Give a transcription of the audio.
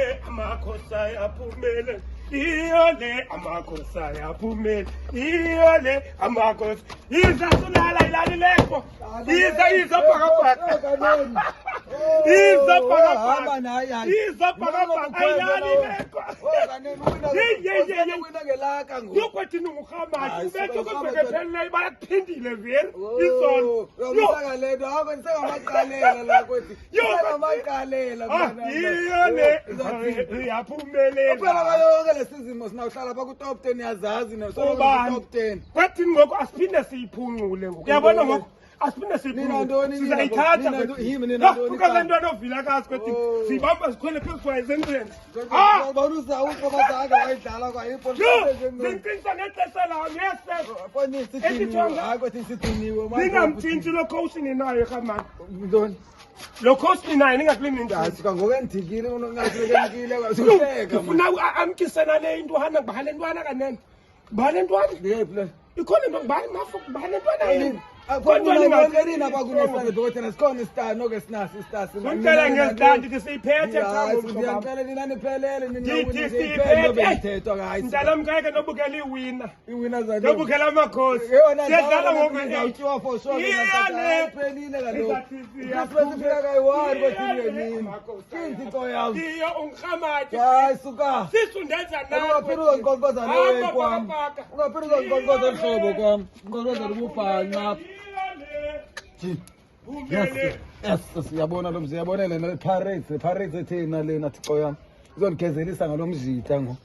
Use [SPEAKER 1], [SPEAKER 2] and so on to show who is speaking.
[SPEAKER 1] Iyole amakhosi ayaphumele. Iyole amakhosi ayaphumele. Iyole amakhosi. Iza sulala ilalileko. Iza bhakabhaka. Iza bhakabhaka. Iza bhakabhaka ilalileko. Lokwathi nungukhamati ubethe kwebhekethele bayaphindile veri. Izolo.
[SPEAKER 2] Usakalendo hapo nisengamaqalela la kwethi. Nisengamaqalela mama.
[SPEAKER 1] Iyole yaphumelela.
[SPEAKER 2] Phela bayonke lesizimo sinawuhlala pha ku top 10 yazazi nesolo top 10.
[SPEAKER 1] Kwathi ngoku asiphinde siyiphungule ngoku. Uyabona ngoku asiphinde siyiphungule. Sizayithatha ukazantwana ovilakazi kwathi sibamba sikhwele phezulu ezenzeni.
[SPEAKER 2] Baruza uko bazaka wayidlala kwa ipo.
[SPEAKER 1] Zinkinsa ngexesha lawo ngiyesesa.
[SPEAKER 2] Foni sithini? Hayi kwathi sithiniwe manje.
[SPEAKER 1] Ningamtshintshi lo coach ninayo khamani.
[SPEAKER 2] Ntoni?
[SPEAKER 1] Lo coach ninayo ningakulimi njani?
[SPEAKER 2] Asika ngokendikile unongahlekekile kwasuhleka.
[SPEAKER 1] Ufuna amkisana le intwana ngibale ntwana kanene. Ngibale ntwana?
[SPEAKER 2] Ngiyephi?
[SPEAKER 1] Ikhona into ngibale mafu ngibale ntwana yini?
[SPEAKER 2] Akonina bakunesitandi bokethana sikhona isitandi noke sinasi isitasi.
[SPEAKER 1] Ngicela ngezitandi sisiphethe cha ngoba.
[SPEAKER 2] Ngiyacela nina niphelele nina
[SPEAKER 1] Ngithethwa kayi. Ngidala mngeke nobukela iwina.
[SPEAKER 2] Iwina zathi.
[SPEAKER 1] Nobukela amakhosi.
[SPEAKER 2] Siyadlala ngokuzawuthiwa for sure ngiyaphelile kaloku. Sifika kayi-1 kwethinini. Kinzi into yami.
[SPEAKER 1] Iyo ungikhamati.
[SPEAKER 2] Hayi suka.
[SPEAKER 1] Sisundenza nawe.
[SPEAKER 2] Ungaphila uzonkonkoza lewe kwami. Ungaphila uzonkonkoza lihlobo kwami. Unkonkoza ububhanqa. Yes, siyabona lo mziyabonele no Pirates ethina lena Thixo yami. Izonigezela ngalo mzitha ngo.